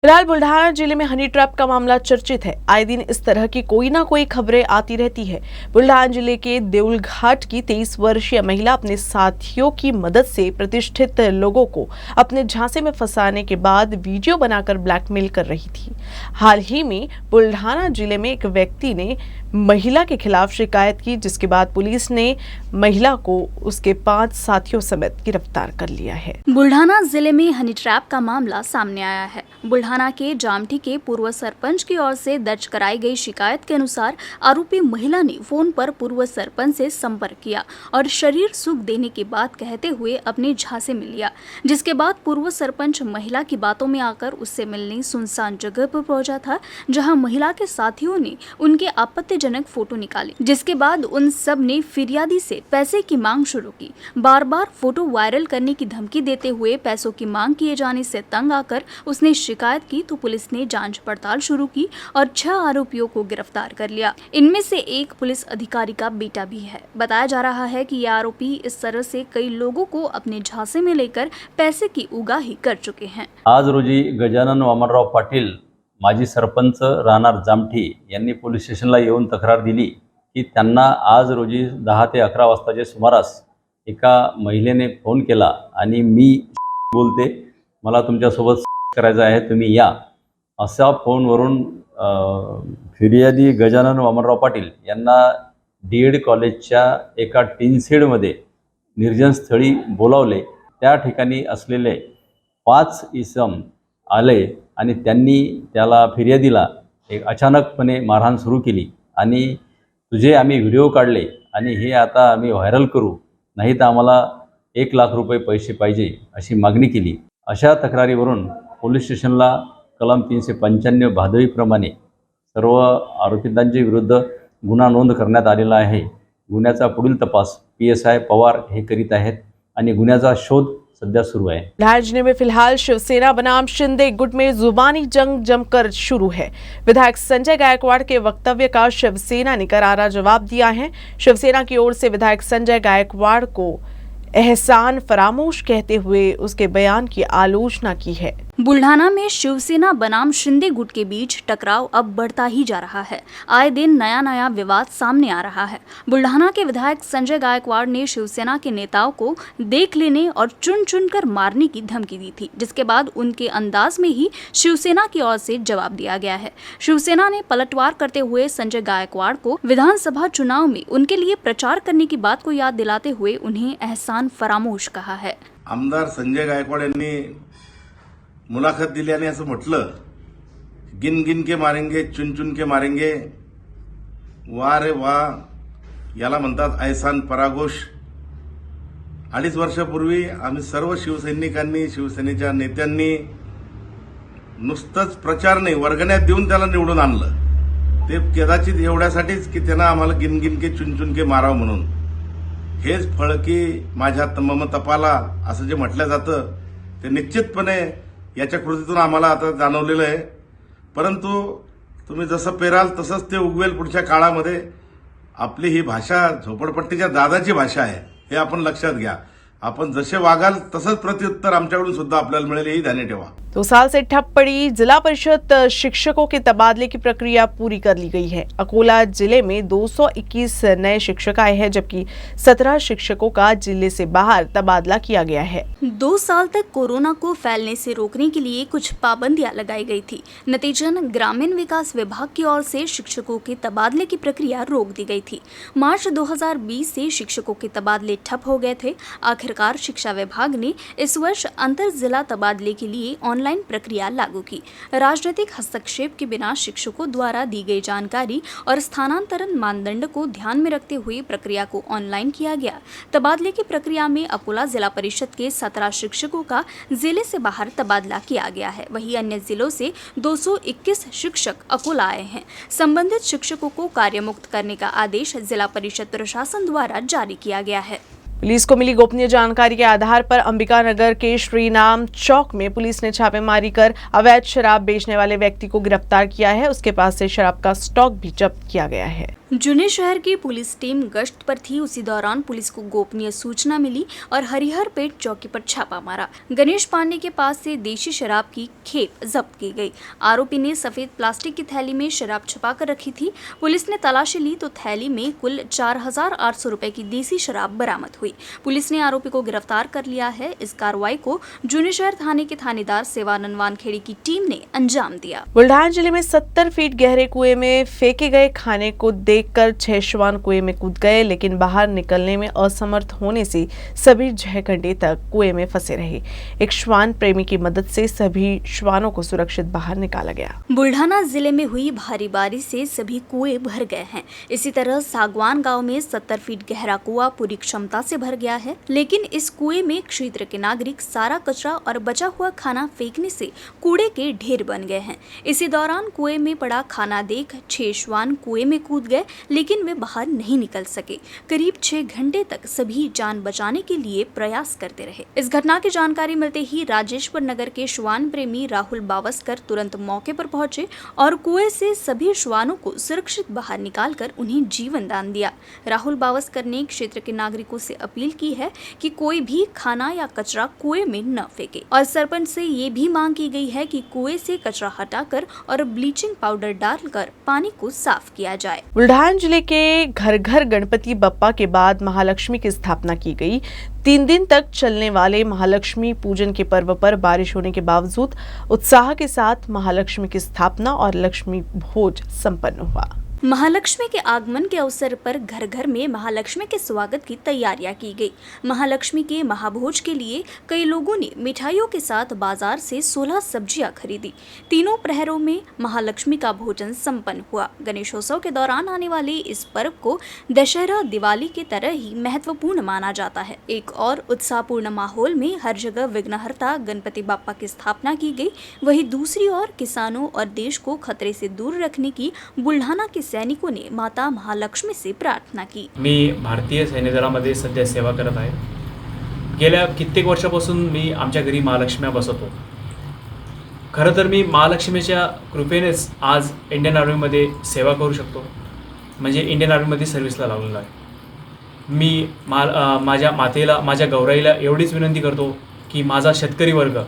फिलहाल बुल्ढाना जिले में हनी ट्रैप का मामला चर्चित है। आए दिन इस तरह की कोई ना कोई खबरें आती रहती है। बुल्ढाना जिले के देउलघाट की 23 वर्षीय महिला अपने साथियों की मदद से प्रतिष्ठित लोगों को अपने झांसे में फंसाने के बाद वीडियो बनाकर ब्लैकमेल कर रही थी। हाल ही में बुल्ढाना जिले में एक व्यक्ति ने महिला के खिलाफ शिकायत की, जिसके बाद पुलिस ने महिला को उसके 5 साथियों समेत गिरफ्तार कर लिया है। बुल्ढाना जिले में हनी ट्रैप का मामला सामने आया है। बुल्ढाना के जामठी के पूर्व सरपंच की ओर से दर्ज कराई गई शिकायत के अनुसार आरोपी महिला ने फोन पर पूर्व सरपंच से संपर्क किया और शरीर सुख देने की बात कहते हुए अपने झांसे में लिया, जिसके बाद पूर्व सरपंच महिला की बातों में आकर उससे मिलने सुनसान जगह पर पहुंचा था, जहां महिला के साथियों ने उनके आपत्तिजनक फोटो निकाले, जिसके बाद उन सब ने फिरियादी से पैसे की मांग शुरू की। बार बार फोटो वायरल करने की धमकी देते हुए पैसों की मांग किए जाने से तंग आकर उसने शिकायत की तो पुलिस ने जांच पड़ताल शुरू की और 6 आरोपियों को गिरफ्तार कर लिया। इनमें से एक पुलिस अधिकारी का बेटा भी है। बताया जा रहा है कि ये आरोपी इस तरह से कई लोगों को अपने झांसे में लेकर पैसे की उगाही कर चुके हैं। आज रोजी गजानन वामनराव पाटील माजी सरपंच राहणार जामठी यांनी पोलीस स्टेशनला येऊन तक्रार दिली की त्यांना आज रोजी 10 ते 11 वाजताच्या सुमारास एका महिलेने फोन केला आणि मी बोलते, मला तुमच्यासोबत करायचं आहे, तुम्ही या, असा फोनवरून फिर्यादी गजानन वामनराव पाटील यांना डीएड कॉलेजच्या एका टीनशेडमध्ये निर्जन स्थळी बोलावले। त्या ठिकाणी असलेले 5 इसम आले आणि त्यांनी त्याला फिर्यादीला एक अचानकपणे मारहाण सुरू केली आणि तुझे आम्ही व्हिडिओ काढले आणि हे आता आम्ही व्हायरल करू, नाही तर आम्हाला 1 लाख रुपये पैसे पाहिजे अशी मागणी केली। अशा तक्रारीवरून पोलीस स्टेशनला कलम 395 भादवीप्रमाणे सर्व आरोपितांच्या विरुद्ध गुन्हा नोंद करण्यात आलेला आहे। गुन्ह्याचा पुढील तपास PSI पवार हे करीत आहेत आणि गुन्ह्याचा शोध सध्या सुरू है। बुल्ढाना जिले में फिलहाल शिवसेना बनाम शिंदे गुट में जुबानी जंग जमकर शुरू है। विधायक संजय गायकवाड़ के वक्तव्य का शिवसेना ने करारा जवाब दिया है। शिवसेना की ओर से विधायक संजय गायकवाड़ को एहसान फरामोश कहते हुए उसके बयान की आलोचना की है। बुल्ढाना में शिवसेना बनाम शिंदे गुट के बीच टकराव अब बढ़ता ही जा रहा है। आए दिन नया नया विवाद सामने आ रहा है। बुल्ढाना के विधायक संजय गायकवाड़ ने शिवसेना के नेताओं को देख लेने और चुन चुन कर मारने की धमकी दी थी, जिसके बाद उनके अंदाज में ही शिवसेना की ओर से जवाब दिया गया है। शिवसेना ने पलटवार करते हुए संजय गायकवाड़ को विधानसभा चुनाव में उनके लिए प्रचार करने की बात को याद दिलाते हुए उन्हें एहसान फरामोश कहा है। आमदार संजय गायकवाड़ यांनी मुलाखत दिली आणि असं म्हटलं, गिन गिन के मारेंगे, चुन चुन के मारेंगे, वाह रे वाह, याला म्हणतात एहसान फरामोश। 2.5 वर्षापूर्वी आम्ही सर्व शिवसैनिकांनी, शिवसेनेच्या नेत्यांनी नुसतंच प्रचार नाही, वर्गण्यात देऊन त्याला निवडून आणलं। ते कदाचित एवढ्यासाठीच की त्यांना आम्हाला गिन गिन के चुन चुन के मारावं म्हणून। हेच फळ की माझ्या मम तपाला असं जे म्हटलं जातं ते निश्चितपणे याच्या कृतीतून आम्हाला आता जाणवलेलं आहे। परंतु तुम्ही जसं पेराल तसंच ते उगवेल पुढच्या काळामध्ये। आपली ही भाषा झोपडपट्टीच्या दादाची भाषा आहे, हे आपण लक्षात घ्या। आपण जसे वागाल तसंच प्रत्युत्तर आमच्याकडून सुद्धा आपल्याला मिळेल, यही ध्यान ठेवा। 2 साल से ठप पड़ी जिला परिषद शिक्षकों के तबादले की प्रक्रिया पूरी कर ली गई है। अकोला जिले में 221 नए शिक्षक आए हैं, जबकि 17 शिक्षकों का जिले से बाहर तबादला किया गया है। 2 साल तक कोरोना को फैलने से रोकने के लिए कुछ पाबंदियां लगाई गई थी। नतीजन ग्रामीण विकास विभाग की ओर से शिक्षकों के तबादले की प्रक्रिया रोक दी गई थी। मार्च 2020 से शिक्षकों के तबादले ठप हो गए थे। आखिरकार शिक्षा विभाग ने इस वर्ष अंतर जिला तबादले के लिए ऑनलाइन प्रक्रिया लागू की। राजनीतिक हस्तक्षेप के बिना शिक्षकों द्वारा दी गई जानकारी और स्थानांतरण मानदंड को ध्यान में रखते हुए प्रक्रिया को ऑनलाइन किया गया। तबादले की प्रक्रिया में अकोला जिला परिषद के 17 शिक्षकों का जिले से बाहर तबादला किया गया है। वहीं अन्य जिलों से 221 शिक्षक अकोला आए हैं। संबंधित शिक्षकों को कार्यमुक्त करने का आदेश जिला परिषद प्रशासन द्वारा जारी किया गया है। पुलिस को मिली गोपनीय जानकारी के आधार पर अंबिका नगर के श्रीनाम चौक में पुलिस ने छापेमारी कर अवैध शराब बेचने वाले व्यक्ति को गिरफ्तार किया है। उसके पास से शराब का स्टॉक भी जब्त किया गया है। जुने शहर की पुलिस टीम गश्त पर थी। उसी दौरान पुलिस को गोपनीय सूचना मिली और हरिहरपेट चौकी पर छापा मारा। गणेश पांडे के पास से देशी शराब की खेप जब्त की गई। आरोपी ने सफेद प्लास्टिक की थैली में शराब छुपा कर रखी थी। पुलिस ने तलाशी ली तो थैली में कुल 4,800 रुपए की देसी शराब बरामद हुई। पुलिस ने आरोपी को गिरफ्तार कर लिया है। इस कार्रवाई को जुने शहर थाने के थानेदार सेवानंद वानखेड़े की टीम ने अंजाम दिया। बुल्ढाना जिले में 70 फीट गहरे कुएं में फेंके गए खाने को देखकर 6 श्वान कुएं में कूद गए, लेकिन बाहर निकलने में असमर्थ होने से सभी 6 घंटे तक कुएं में फंसे रहे। एक श्वान प्रेमी की मदद से सभी श्वानों को सुरक्षित बाहर निकाला गया। बुल्ढाना जिले में हुई भारी बारिश से सभी कुएं भर गए हैं। इसी तरह सागवान गांव में 70 फीट गहरा कुआं पूरी क्षमता से भर गया है, लेकिन इस कुएं में क्षेत्र के नागरिक सारा कचरा और बचा हुआ खाना फेंकने से कूड़े के ढेर बन गए हैं। इसी दौरान कुएं में पड़ा खाना देख 6 श्वान कुएं में कूद गए, लेकिन वे बाहर नहीं निकल सके। करीब 6 घंटे तक सभी जान बचाने के लिए प्रयास करते रहे। इस घटना की जानकारी मिलते ही राजेश्वर नगर के श्वान प्रेमी राहुल बावस्कर तुरंत मौके पर पहुंचे और कुएं से सभी श्वानों को सुरक्षित बाहर निकालकर उन्हें जीवन दान दिया। राहुल बावस्कर ने क्षेत्र के नागरिकों से अपील की है कि कोई भी खाना या कचरा कुएं में न फेंके और सरपंच से ये भी मांग की गई है कि कुएं से कचरा हटाकर और ब्लीचिंग पाउडर डालकर पानी को साफ किया जाए। बुल्ढाना जिले के घर घर गणपति बप्पा के बाद महालक्ष्मी की स्थापना की गई। 3 दिन तक चलने वाले महालक्ष्मी पूजन के पर्व पर बारिश होने के बावजूद उत्साह के साथ महालक्ष्मी की स्थापना और लक्ष्मी भोज संपन्न हुआ। महालक्ष्मी के आगमन के अवसर पर घर घर में महालक्ष्मी के स्वागत की तैयारियां की गई। महालक्ष्मी के महाभोज के लिए कई लोगों ने मिठाइयों के साथ बाजार से 16 सब्जियां खरीदी। तीनों प्रहरों में महालक्ष्मी का भोजन संपन्न हुआ। गणेशोत्सव के दौरान आने वाले इस पर्व को दशहरा दिवाली की तरह ही महत्वपूर्ण माना जाता है। एक और उत्साहपूर्ण माहौल में हर जगह विघ्नहर्ता गणपति बाप्पा की स्थापना की गई। वहीं दूसरी ओर किसानों और देश को खतरे से दूर रखने की बुल्ढाना के सैनिकों ने माता महालक्ष्मी से प्रार्थना की। मी भारतीय सैन्य दलामध्ये सध्या सेवा करत आहे। गेल्या कित्येक वर्षापासून मी आमच्या घरी महालक्ष्म्या बसवतो। खरं तर मी महालक्ष्मीच्या कृपेनेच आज इंडियन आर्मीमध्ये सेवा करू शकतो, म्हणजे इंडियन आर्मीमध्ये सर्व्हिसला लागलेलो आहे। मी माझ्या मातेला, माझ्या गौराईला एवढीच विनंती करतो की माझा शेतकरी वर्ग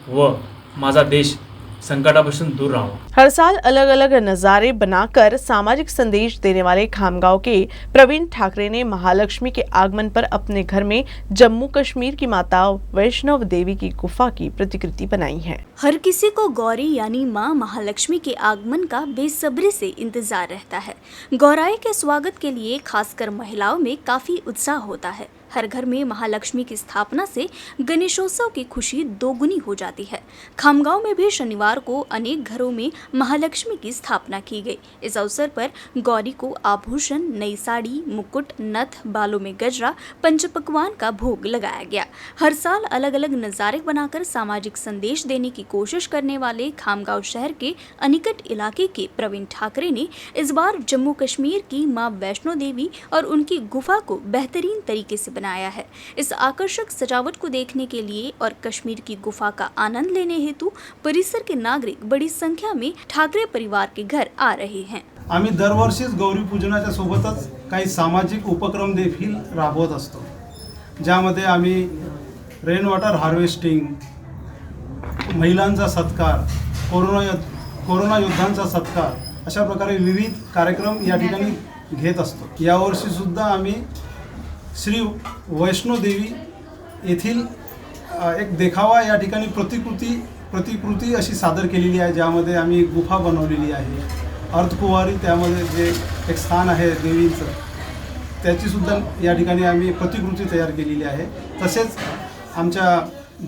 व माझा देश संकटापासून दूर रहो। हर साल अलग अलग नज़ारे बनाकर सामाजिक संदेश देने वाले खामगांव के प्रवीण ठाकरे ने महालक्ष्मी के आगमन पर अपने घर में जम्मू कश्मीर की माता वैष्णव देवी की गुफा की प्रतिकृति बनाई है। हर किसी को गौरी यानी माँ महालक्ष्मी के आगमन का बेसब्री से इंतजार रहता है। गौराई के स्वागत के लिए खासकर महिलाओं में काफी उत्साह होता है। हर घर में महालक्ष्मी की स्थापना से गणेशोत्सव की खुशी दोगुनी हो जाती है। खामगांव में भी शनिवार को अनेक घरों में महालक्ष्मी की स्थापना की गई। इस अवसर पर गौरी को आभूषण, नई साड़ी, मुकुट, नथ, बालों में गजरा, पंचपकवान का भोग लगाया गया। हर साल अलग अलग नज़ारे बनाकर सामाजिक संदेश देने की कोशिश करने वाले खामगांव शहर के अनिकट इलाके के प्रवीण ठाकरे ने इस बार जम्मू कश्मीर की मां वैष्णो देवी और उनकी गुफा को बेहतरीन तरीके से बनाया है। इस आकर्षक सजावट को देखने के लिए और कश्मीर की गुफा का आनंद लेने हेतु परिसर के नागरिक बड़ी संख्या में ठाकरे परिवार के घर आ रहे हैं। आम्ही दरवर्षीच गौरी पूजनाच्या सोबतच काही सामाजिक उपक्रम देखील राबवत असतो, ज्यामध्ये आम्ही रेन वॉटर हार्वेस्टिंग, महिलांचा सत्कार, कोरोना योद्धांचा सत्कार अशा प्रकारे विविध कार्यक्रम या ठिकाणी घेत असतो। यावर्षी सुद्धा आम्ही श्री वैष्णो देवी येथील एक देखावा या ठिकाणी प्रतिकृती अशी सादर केलेली आहे, ज्यामध्ये आम्ही गुफा बनवलेली आहे। अर्धकुंवारी त्यामध्ये जे एक स्थान आहे देवीचं, त्याची सुद्धा या ठिकाणी आम्ही प्रतिकृती तयार केलेली आहे। तसेच आमच्या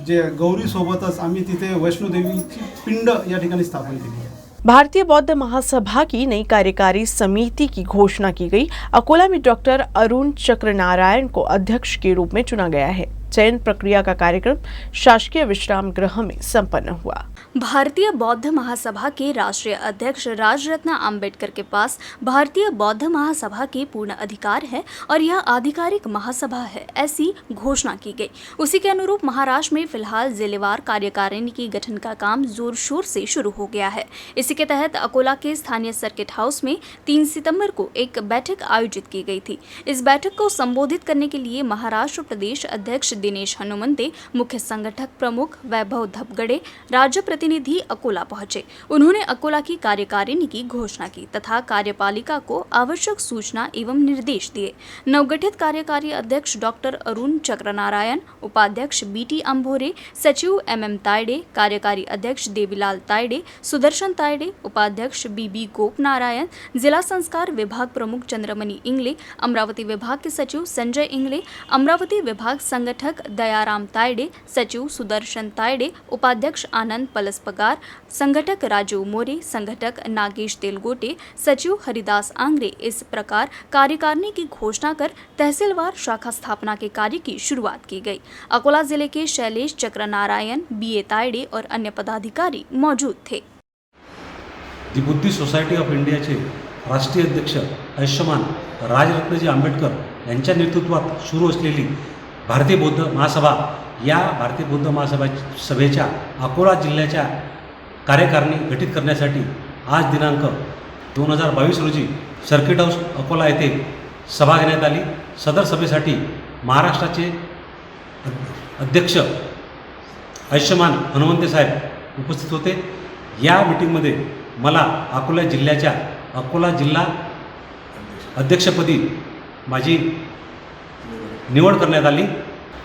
जे गौरी सोबतच आम्ही तिथे वैष्णो देवीची पिंड या ठिकाणी स्थापन केली आहे। भारतीय बौद्ध महासभा की नई कार्यकारी समिति की घोषणा की गई। अकोला में डॉक्टर अरुण चक्रनारायण को अध्यक्ष के रूप में चुना गया है। चयन प्रक्रिया का कार्यक्रम शासकीय विश्राम गृह में संपन्न हुआ। भारतीय बौद्ध महासभा के राष्ट्रीय अध्यक्ष राजरत्न आम्बेडकर के पास भारतीय बौद्ध महासभा के पूर्ण अधिकार है और यह आधिकारिक महासभा है, ऐसी घोषणा की गई। उसी के अनुरूप महाराष्ट्र में फिलहाल जिलेवार कार्यकारिणी की गठन का काम जोर शोर से शुरू हो गया है। इसी के तहत अकोला के स्थानीय सर्किट हाउस में 3 सितंबर को एक बैठक आयोजित की गई थी। इस बैठक को संबोधित करने के लिए महाराष्ट्र प्रदेश अध्यक्ष दिनेश हनुमंते, मुख्य संगठक प्रमुख वैभव धपगड़े, राज्य प्रतिनिधि अकोला पहुंचे। उन्होंने अकोला की कार्यकारिणी की घोषणा की तथा कार्यपालिका को आवश्यक सूचना एवं निर्देश दिए। नवगठित कार्यकारी अध्यक्ष डॉक्टर अरुण चक्रनारायण, उपाध्यक्ष बीटी अंभोरे, सचिव MM तायडे, कार्यकारी अध्यक्ष देवीलाल तायडे, सुदर्शन तायडे, उपाध्यक्ष BB गोप नारायण, जिला संस्कार विभाग प्रमुख चंद्रमणि इंगले, अमरावती विभाग के सचिव संजय इंगले, अमरावती विभाग संगठक दयाराम तायडे, सचिव सुदर्शन तायडे, उपाध्यक्ष आनंद पलसपगार, संगठक राजीव मोरे, संगठक नागेश तेलगोटे, सचिव हरिदास आंग्रे। इस प्रकार कार्यकारिणी की घोषणा कर तहसीलवार शाखा स्थापना के कार्य की शुरुआत की गई। अकोला जिले के शैलेश चक्रनारायण, BA तायडे और अन्य पदाधिकारी मौजूद थे। दी बुद्धी सोसायटी ऑफ इंडियाचे राष्ट्रीय अध्यक्ष आयुष्यमान राजरत्नजी आंबेडकर यांच्या नेतृत्वात सुरू असलेली भारतीय बौद्ध महासभा या भारतीय बौद्ध महासभेच्या अकोला जिल्ह्याच्या कार्यकारिणी गठीत करण्यासाठी आज दिनांक 2022 रोजी सर्किट हाऊस अकोला येथे सभा घेण्यात आली। सदर सभेसाठी महाराष्ट्राचे अध्यक्ष आयुष्यमान हनुमंते साहेब उपस्थित होते। या मीटिंगमध्ये मला अकोला जिल्हा अध्यक्षपदी माझी निवड करण्यात आली।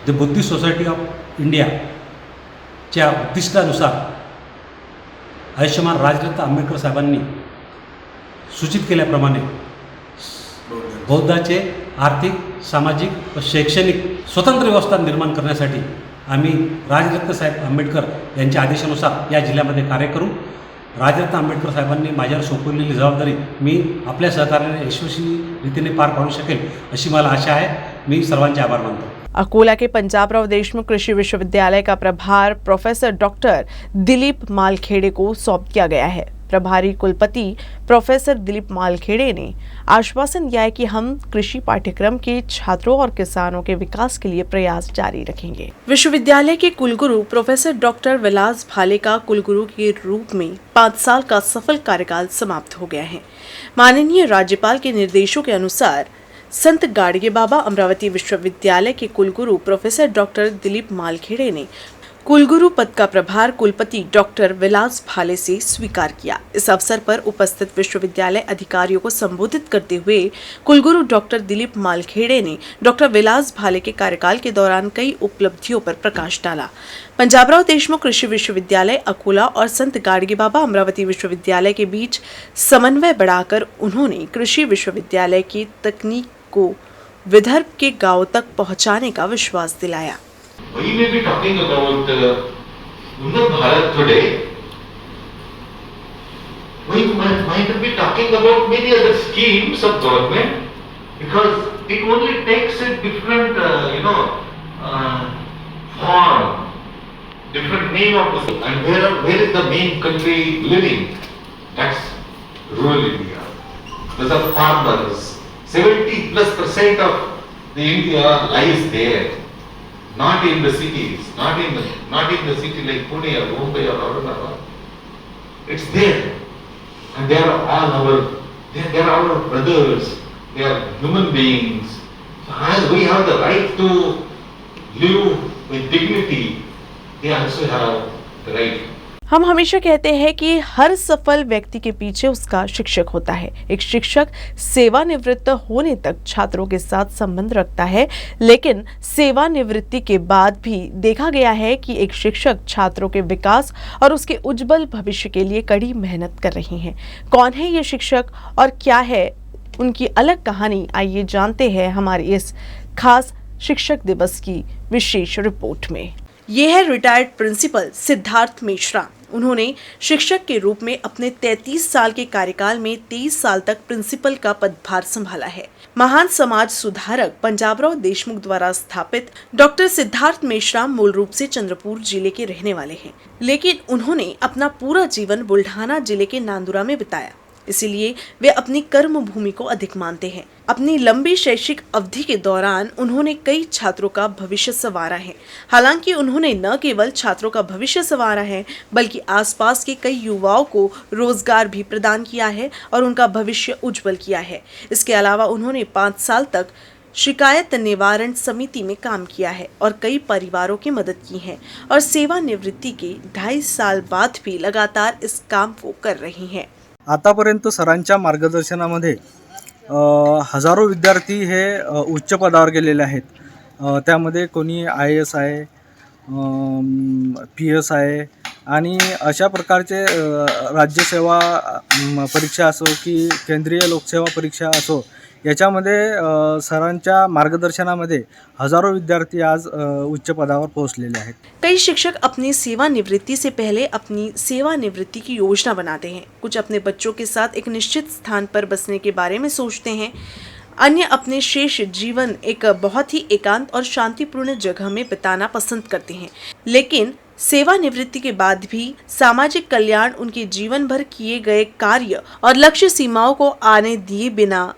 द बुद्धिस्ट सोसायटी ऑफ इंडियाच्या उद्दिष्टानुसार आयुष्यमान राजरत्न आंबेडकर साहेबांनी सूचित केल्याप्रमाणे बौद्धाचे आर्थिक, सामाजिक व शैक्षणिक स्वतंत्र व्यवस्था निर्माण करण्यासाठी आम्ही राजरत्न साहेब आंबेडकर यांच्या आदेशानुसार या जिल्ह्यामध्ये कार्य करू। राजरत्न आंबेडकर साहेबांनी माझ्यावर सोपवलेली जबाबदारी मी आपल्या सहकार्याने यशस्वी रीतीने पार पाडू शकेल अशी मला आशा आहे। मी सर्वांचे आभार मानतो। अकोला के पंजाबराव देशमुख कृषि विश्वविद्यालय का प्रभार प्रोफेसर डॉक्टर दिलीप मालखेड़े को सौंप दिया गया है। प्रभारी कुलपति प्रोफेसर दिलीप मालखेड़े ने आश्वासन दिया है कि हम कृषि पाठ्यक्रम के छात्रों और किसानों के विकास के लिए प्रयास जारी रखेंगे। विश्वविद्यालय के कुलगुरु प्रोफेसर डॉक्टर विलास भाले का कुलगुरु के रूप में 5 साल का सफल कार्यकाल समाप्त हो गया है। माननीय राज्यपाल के निर्देशों के अनुसार संत गाडगे बाबा अमरावती विश्वविद्यालय के कुलगुरु प्रोफेसर डॉक्टर दिलीप मालखेड़े ने कुलगुरु पद का प्रभार कुलपति डॉक्टर विलास भाले से स्वीकार किया। इस अवसर पर उपस्थित विश्वविद्यालय अधिकारियों को संबोधित करते हुए कुलगुरु डॉक्टर दिलीप मालखेड़े ने डॉक्टर विलास भाले के कार्यकाल के दौरान कई उपलब्धियों पर प्रकाश डाला। पंजाबराव देशमुख कृषि विश्वविद्यालय अकोला और संत गाडगे बाबा अमरावती विश्वविद्यालय के बीच समन्वय बढ़ाकर उन्होंने कृषि विश्वविद्यालय की तकनीक को विदर्भ के गांवों तक पहुंचाने का विश्वास दिलाया। We may be talking about Unnat Bharat today. We might be talking about many other schemes of government because it only takes a different, form, different name of the. And where is the main country living? That's rural India. Those are farmers. 70+% of the India lies there. Not in the cities, not in the city like Pune or Mumbai or Aurangabad. It's there, and they are our brothers. They are human beings. So as we have the right to live with dignity, they also have the right. हम हमेशा कहते हैं कि हर सफल व्यक्ति के पीछे उसका शिक्षक होता है। एक शिक्षक सेवानिवृत्त होने तक छात्रों के साथ संबंध रखता है, लेकिन सेवानिवृत्ति के बाद भी देखा गया है कि एक शिक्षक छात्रों के विकास और उसके उज्जवल भविष्य के लिए कड़ी मेहनत कर रही हैं। कौन है ये शिक्षक और क्या है उनकी अलग कहानी, आइए जानते हैं हमारी इस खास शिक्षक दिवस की विशेष रिपोर्ट में। ये है रिटायर्ड प्रिंसिपल सिद्धार्थ मिश्रा। उन्होंने शिक्षक के रूप में अपने 33 साल के कार्यकाल में 23 साल तक प्रिंसिपल का पदभार संभाला है। महान समाज सुधारक पंजाबराव देशमुख द्वारा स्थापित डॉक्टर सिद्धार्थ मेश्राम मूल रूप से चंद्रपुर जिले के रहने वाले हैं, लेकिन उन्होंने अपना पूरा जीवन बुल्ढाना जिले के नांदुरा में बिताया। इसीलिए वे अपनी कर्म भूमि को अधिक मानते हैं। अपनी लंबी शैक्षिक अवधि के दौरान उन्होंने कई छात्रों का भविष्य संवारा है। हालांकि उन्होंने न केवल छात्रों का भविष्य संवारा है, बल्कि आसपास के कई युवाओं को रोजगार भी प्रदान किया है और उनका भविष्य उज्जवल किया है। इसके अलावा उन्होंने 5 साल तक शिकायत निवारण समिति में काम किया है और कई परिवारों की मदद की है और सेवानिवृत्ति के 2.5 साल बाद भी लगातार इस काम को कर रही हैं। आतापर्यंत सरांच्या मार्गदर्शनामध्ये हजारो विद्यार्थी हे उच्च पदावर गेलेले आहेत। त्यामध्ये कोणी IAS आहे, PS आहे आणि अशा प्रकारचे राज्यसेवा परीक्षा असो की केंद्रीय लोकसेवा परीक्षा असो, याच्यामध्ये सरांच्या मार्गदर्शनामध्ये हजारों विद्यार्थी आज उच्च पदावर पहुंचलेले आहेत। कई शिक्षक अपनी सेवानिवृत्ति से पहले अपनी सेवानिवृत्ति की योजना बनाते हैं। कुछ अपने बच्चों के साथ एक निश्चित स्थान पर बसने के बारे में सोचते हैं, अन्य अपने शेष जीवन एक बहुत ही एकांत और शांतिपूर्ण जगह में बिताना पसंद करते हैं। लेकिन सेवानिवृत्ति के बाद भी सामाजिक कल्याण उनके जीवन भर किए गए कार्य और लक्ष्य सीमाओं को आने दिए बिना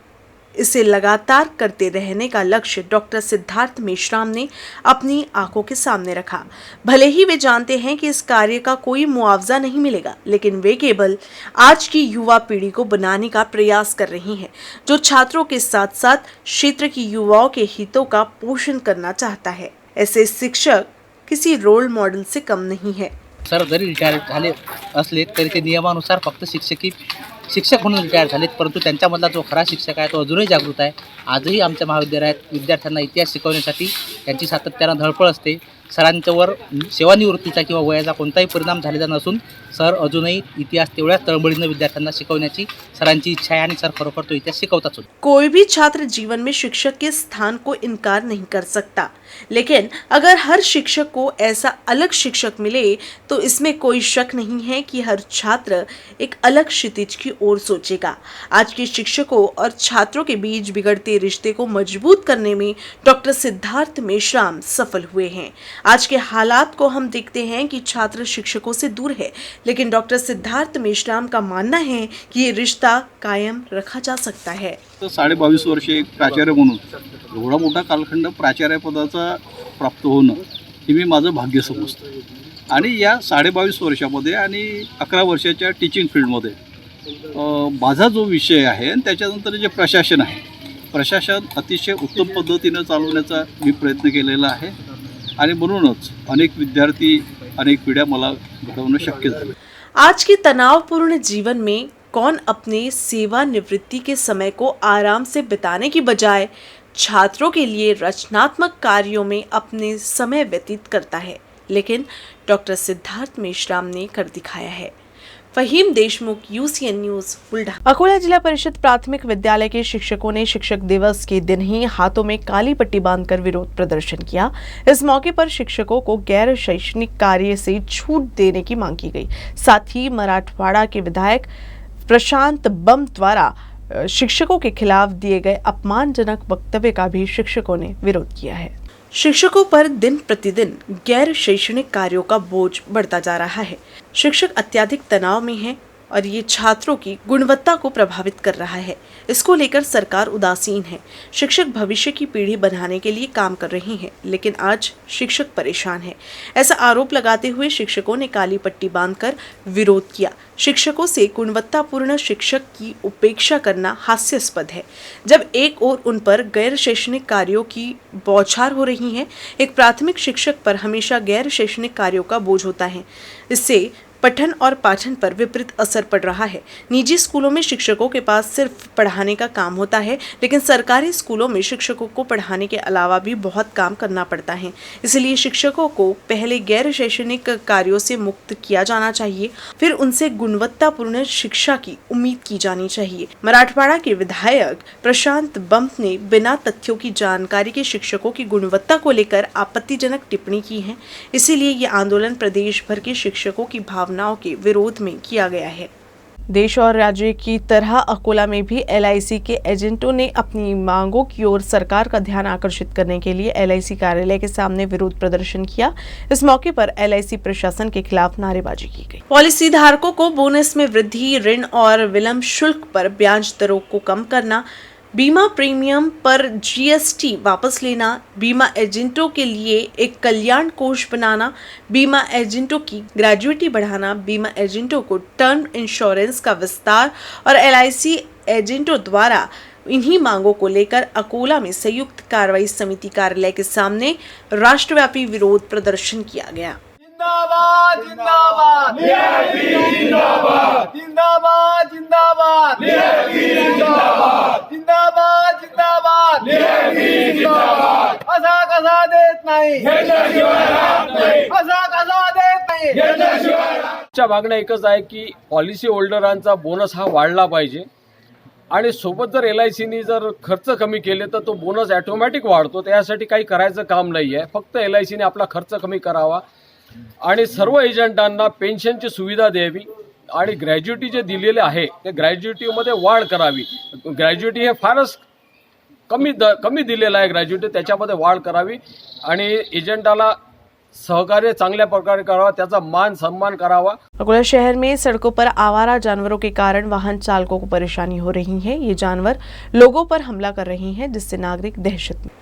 इसे लगातार करते रहने का लक्ष्य डॉक्टर सिद्धार्थ मेश्राम ने अपनी आंखों के सामने रखा। भले ही वे जानते हैं कि इस कार्य का कोई मुआवजा नहीं मिलेगा, लेकिन वे केवल आज की युवा पीढ़ी को बनाने का प्रयास कर रही हैं, जो छात्रों के साथ साथ क्षेत्र की युवाओं के हितों का पोषण करना चाहता है। ऐसे शिक्षक किसी रोल मॉडल से कम नहीं है। सर जरी रिटायर झाले असले तरी ते नियमानुसार फक्त शिक्षक म्हणून रिटायर झालेत, परंतु त्यांच्यामधला जो खरा शिक्षक आहे तो अजूनही जागृत आहे। आजही आमच्या महाविद्यालयात विद्यार्थ्यांना इतिहास शिकवण्यासाठी त्यांची सातत्यानं धडपड असते। सरांच्यावर सेवानिवृत्तीचा किंवा वयाचा कोणताही परिणाम झालेला नसून सर अजूनही इतिहास तेवढ्याच तळमळीनं विद्यार्थ्यांना शिकवण्याची सरांची इच्छा आहे आणि सर खरोखर तो इतिहास शिकवतात। कोई भी छात्र जीवन में शिक्षक के स्थान को इनकार नहीं कर सकता, लेकिन अगर हर शिक्षक को ऐसा अलग शिक्षक मिले तो इसमें कोई शक नहीं है कि हर छात्र एक अलग क्षितिज की ओर सोचेगा। आज के शिक्षकों और छात्रों के बीच बिगड़ते रिश्ते को मजबूत करने में डॉक्टर सिद्धार्थ मेश्राम सफल हुए हैं। आज के हालात को हम देखते हैं कि छात्र शिक्षकों से दूर है, लेकिन डॉक्टर सिद्धार्थ मेश्राम का मानना है कि ये रिश्ता कायम रखा जा सकता है। तर 22.5 वर्ष एक प्राचार्य म्हणून एवढा मोठा कालखंड प्राचार्य पदाचा प्राप्त होणं हे मी माझं भाग्य समजतो। आणि या 22.5 वर्षामध्ये आणि 11 वर्षाच्या टीचिंग फील्डमध्ये माझा जो विषय आहे आणि त्याच्यानंतर जे प्रशासन आहे, प्रशासन अतिशय उत्तम पद्धतीने चालवण्याचा मी प्रयत्न केलेला आहे आणि म्हणूनच अनेक विद्यार्थी अनेक पिढ्या मला घडवणं शक्य झालं। आज के तनावपूर्ण जीवन में कौन अपने सेवानिवृत्ति के समय को आराम से बिताने की बजाय छात्रों के लिए रचनात्मक कार्यों में अपने समय व्यतीत करता है, लेकिन डॉक्टर सिद्धार्थ मेश्राम ने कर दिखाया है। Faheem Deshmukh, UCN news, Buldhana. अकोला जिला परिषद प्राथमिक विद्यालय के शिक्षकों ने शिक्षक दिवस के दिन ही हाथों में काली पट्टी बांधकर विरोध प्रदर्शन किया। इस मौके पर शिक्षकों को गैर शैक्षणिक कार्य से छूट देने की मांग की गई। साथ ही मराठवाड़ा के विधायक प्रशांत बम द्वारा शिक्षकों के खिलाफ दिए गए अपमानजनक वक्तव्य का भी शिक्षकों ने विरोध किया है। शिक्षकों पर दिन प्रतिदिन गैर शैक्षणिक कार्यों का बोझ बढ़ता जा रहा है। शिक्षक अत्यधिक तनाव में हैं और ये छात्रों की गुणवत्ता को प्रभावित कर रहा है। इसको लेकर सरकार उदासीन है। शिक्षक भविष्य की पीढ़ी बनाने के लिए काम कर रही हैं, लेकिन आज शिक्षक परेशान है। ऐसा आरोप लगाते हुए शिक्षकों ने काली पट्टी बांधकर विरोध किया। शिक्षकों से गुणवत्तापूर्ण शिक्षक की उपेक्षा करना हास्यास्पद है, जब एक ओर उन पर गैर शैक्षणिक कार्यों की बौछार हो रही है। एक प्राथमिक शिक्षक पर हमेशा गैर शैक्षणिक कार्यों का बोझ होता है। इससे पठन और पाठन पर विपरीत असर पड़ रहा है। निजी स्कूलों में शिक्षकों के पास सिर्फ पढ़ाने का काम होता है, लेकिन सरकारी स्कूलों में शिक्षकों को पढ़ाने के अलावा भी बहुत काम करना पड़ता है। इसलिए शिक्षकों को पहले गैर शैक्षणिक कार्यों से मुक्त किया जाना चाहिए, फिर उनसे गुणवत्तापूर्ण शिक्षा की उम्मीद की जानी चाहिए। मराठवाड़ा के विधायक प्रशांत बम ने बिना तथ्यों की जानकारी के शिक्षकों की गुणवत्ता को लेकर आपत्तिजनक टिप्पणी की है। इसीलिए ये आंदोलन प्रदेश भर के शिक्षकों की भावना भावनाओं के विरोध में किया गया है। देश और राज्य की तरह अकोला में भी LIC के एजेंटों ने अपनी मांगों की ओर सरकार का ध्यान आकर्षित करने के लिए LIC कार्यालय के सामने विरोध प्रदर्शन किया। इस मौके पर LIC प्रशासन के खिलाफ नारेबाजी की गई। पॉलिसी धारकों को बोनस में वृद्धि, ऋण और विलंब शुल्क पर ब्याज दरों को कम करना, बीमा प्रीमियम पर GST वापस लेना, बीमा एजेंटों के लिए एक कल्याण कोष बनाना, बीमा एजेंटों की ग्रेजुइटी बढ़ाना, बीमा एजेंटों को टर्म इंश्योरेंस का विस्तार और LIC एजेंटों द्वारा इन्हीं मांगों को लेकर अकोला में संयुक्त कार्रवाई समिति कार्यालय के सामने राष्ट्रव्यापी विरोध प्रदर्शन किया गया। जिंदाबाद जिंदाबाद जिंदाबाद जिंदाबाद जिंदाबाद जिंदाबाद जिंदाबाद जिंदाबाद असा कसा देत नाही असा कसा देत नाही। आमच्या मागण्या एकच आहे की पॉलिसी होल्डरांचा बोनस हा वाढला पाहिजे आणि सोबत जर LICनी जर खर्च कमी केले तर तो बोनस ऑटोमॅटिक वाढतो। त्यासाठी काही करायचं काम नाही आहे, फक्त LICने आपला खर्च कमी करावा आणि सर्व एजंटांना पेन्शनची सुविधा द्यावी आणि ग्रॅज्युटी जे दिलेले आहे ते ग्रॅज्युटीमध्ये वाढ करावी। ग्रॅज्युटी हे फारच कमी दिलेलं आहे ग्रॅज्युटी, त्याच्यामध्ये वाढ करावी आणि एजंटाला सहकार्य चांगल्या प्रकारे करावा, त्याचा मान सम्मान करावा। अकोला शहर में सड़कों पर आवारा जानवरों के कारण वाहन चालकों को परेशानी हो रही है। ये जानवर लोगों पर हमला कर रही हैं, जिससे नागरिक दहशत में।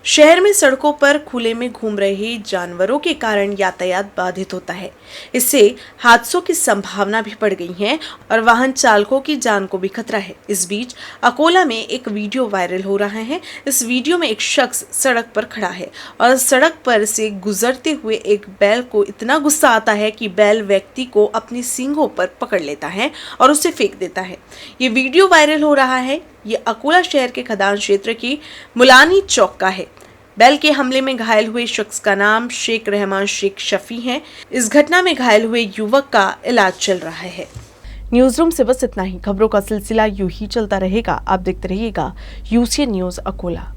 शहर में सड़कों पर खुले में घूम रहे जानवरों के कारण यातायात बाधित होता है। इससे हादसों की संभावना भी बढ़ गई है और वाहन चालकों की जान को भी खतरा है। इस बीच अकोला में एक वीडियो वायरल हो रहा है। इस वीडियो में एक शख्स सड़क पर खड़ा है और सड़क पर से गुजरते हुए एक बैल को इतना गुस्सा आता है कि बैल व्यक्ति को अपनी सींगों पर पकड़ लेता है और उसे फेंक देता है। ये वीडियो वायरल हो रहा है। ये अकोला शहर के खदान क्षेत्र की मुलानी चौक का है। बैल के हमले में घायल हुए शख्स का नाम शेख रहमान शेख शफी है। इस घटना में घायल हुए युवक का इलाज चल रहा है। न्यूज रूम से बस इतना ही। खबरों का सिलसिला यूं ही चलता रहेगा। आप देखते रहिएगा UCN न्यूज अकोला।